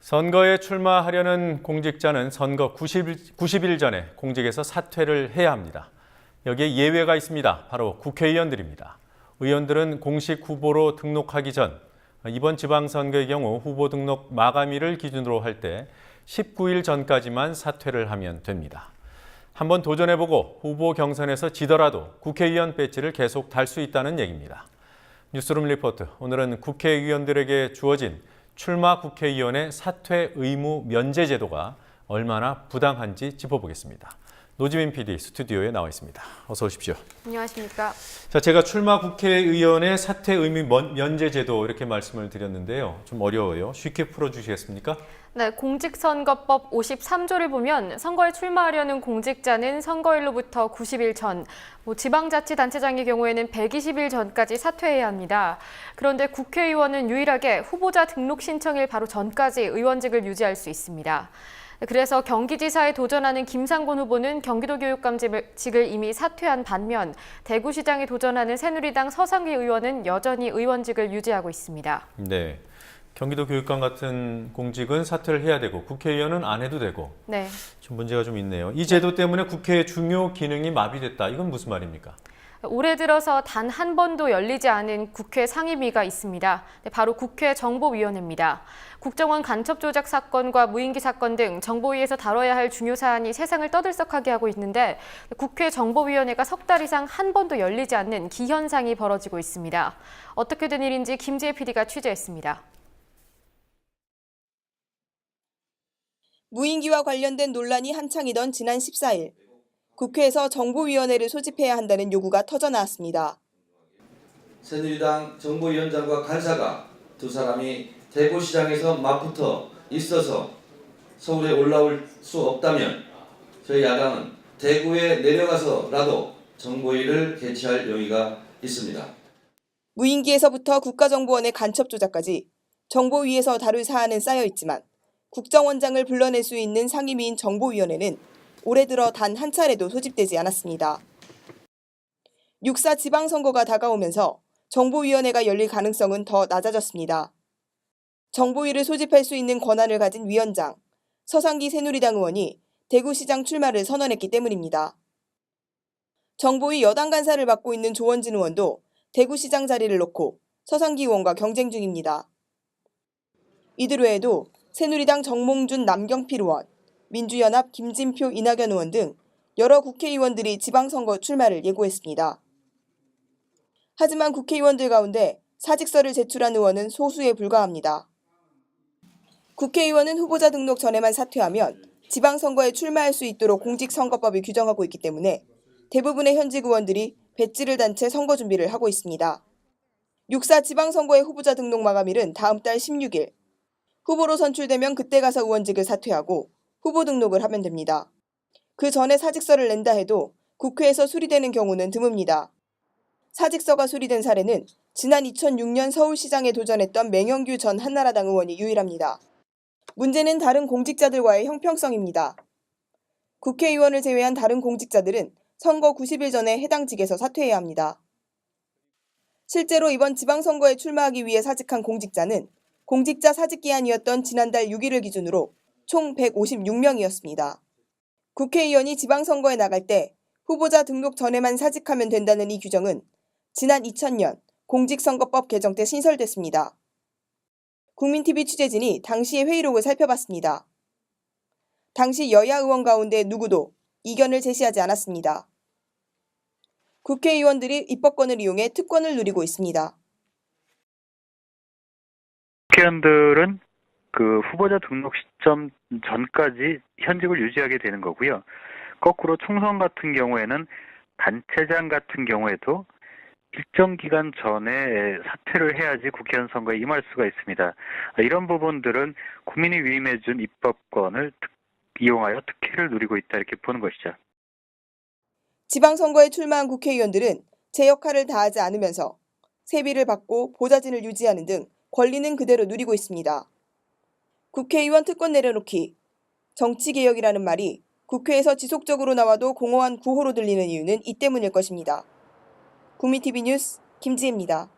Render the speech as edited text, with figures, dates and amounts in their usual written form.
선거에 출마하려는 공직자는 선거 90일 전에 공직에서 사퇴를 해야 합니다. 여기에 예외가 있습니다. 바로 국회의원들입니다. 의원들은 공식 후보로 등록하기 전 이번 지방선거의 경우 후보 등록 마감일을 기준으로 할 때 19일 전까지만 사퇴를 하면 됩니다. 한번 도전해보고 후보 경선에서 지더라도 국회의원 배지를 계속 달 수 있다는 얘기입니다. 뉴스룸 리포트, 오늘은 국회의원들에게 주어진 출마 국회의원의 사퇴 의무 면제 제도가 얼마나 부당한지 짚어보겠습니다. 노지민 PD 스튜디오에 나와 있습니다. 어서 오십시오. 안녕하십니까. 자, 제가 출마 국회의원의 사퇴 의무 면제 제도 이렇게 말씀을 드렸는데요. 좀 어려워요. 쉽게 풀어주시겠습니까? 네, 공직선거법 53조를 보면 선거에 출마하려는 공직자는 선거일로부터 90일 전, 지방자치단체장의 경우에는 120일 전까지 사퇴해야 합니다. 그런데 국회의원은 유일하게 후보자 등록 신청일 바로 전까지 의원직을 유지할 수 있습니다. 그래서 경기지사에 도전하는 김상곤 후보는 경기도교육감직을 이미 사퇴한 반면 대구시장에 도전하는 새누리당 서상기 의원은 여전히 의원직을 유지하고 있습니다. 네. 경기도 교육감 같은 공직은 사퇴를 해야 되고 국회의원은 안 해도 되고 네. 좀 문제가 좀 있네요. 이 제도 때문에 국회의 중요 기능이 마비됐다. 이건 무슨 말입니까? 올해 들어서 단 한 번도 열리지 않은 국회 상임위가 있습니다. 바로 국회 정보위원회입니다. 국정원 간첩 조작 사건과 무인기 사건 등 정보위에서 다뤄야 할 중요 사안이 세상을 떠들썩하게 하고 있는데 국회 정보위원회가 석 달 이상 한 번도 열리지 않는 기현상이 벌어지고 있습니다. 어떻게 된 일인지 김지혜 PD가 취재했습니다. 무인기와 관련된 논란이 한창이던 지난 14일, 국회에서 정보위원회를 소집해야 한다는 요구가 터져나왔습니다. 새누리당 정보위원장과 간사가 두 사람이 대구시장에서 맞붙어 있어서 서울에 올라올 수 없다면 저희 야당은 대구에 내려가서라도 정보위를 개최할 용의가 있습니다. 무인기에서부터 국가정보원의 간첩 조작까지 정보위에서 다룰 사안은 쌓여 있지만 국정원장을 불러낼 수 있는 상임위인 정보위원회는 올해 들어 단 한 차례도 소집되지 않았습니다. 6.4 지방선거가 다가오면서 정보위원회가 열릴 가능성은 더 낮아졌습니다. 정보위를 소집할 수 있는 권한을 가진 위원장, 서상기 새누리당 의원이 대구시장 출마를 선언했기 때문입니다. 정보위 여당 간사를 맡고 있는 조원진 의원도 대구시장 자리를 놓고 서상기 의원과 경쟁 중입니다. 이들 외에도 새누리당 정몽준 남경필 의원, 민주연합 김진표 이낙연 의원 등 여러 국회의원들이 지방선거 출마를 예고했습니다. 하지만 국회의원들 가운데 사직서를 제출한 의원은 소수에 불과합니다. 국회의원은 후보자 등록 전에만 사퇴하면 지방선거에 출마할 수 있도록 공직선거법이 규정하고 있기 때문에 대부분의 현직 의원들이 배지를 단 채 선거 준비를 하고 있습니다. 6.4 지방선거의 후보자 등록 마감일은 다음 달 16일. 후보로 선출되면 그때 가서 의원직을 사퇴하고 후보 등록을 하면 됩니다. 그 전에 사직서를 낸다 해도 국회에서 수리되는 경우는 드뭅니다. 사직서가 수리된 사례는 지난 2006년 서울시장에 도전했던 맹영규 전 한나라당 의원이 유일합니다. 문제는 다른 공직자들과의 형평성입니다. 국회의원을 제외한 다른 공직자들은 선거 90일 전에 해당 직에서 사퇴해야 합니다. 실제로 이번 지방선거에 출마하기 위해 사직한 공직자는 공직자 사직기한이었던 지난달 6일을 기준으로 총 156명이었습니다. 국회의원이 지방선거에 나갈 때 후보자 등록 전에만 사직하면 된다는 이 규정은 지난 2000년 공직선거법 개정 때 신설됐습니다. 국민TV 취재진이 당시의 회의록을 살펴봤습니다. 당시 여야 의원 가운데 누구도 이견을 제시하지 않았습니다. 국회의원들이 입법권을 이용해 특권을 누리고 있습니다. 국회의원들은 그 후보자 등록 시점 전까지 현직을 유지하게 되는 거고요. 거꾸로 총선 같은 경우에는 단체장 같은 경우에도 일정 기간 전에 사퇴를 해야지 국회의원 선거에 임할 수가 있습니다. 이런 부분들은 국민이 위임해준 입법권을 이용하여 특혜를 누리고 있다 이렇게 보는 것이죠. 지방선거에 출마한 국회의원들은 제 역할을 다하지 않으면서 세비를 받고 보좌진을 유지하는 등 권리는 그대로 누리고 있습니다. 국회의원 특권 내려놓기, 정치개혁이라는 말이 국회에서 지속적으로 나와도 공허한 구호로 들리는 이유는 이 때문일 것입니다. 국민TV 뉴스 김지혜입니다.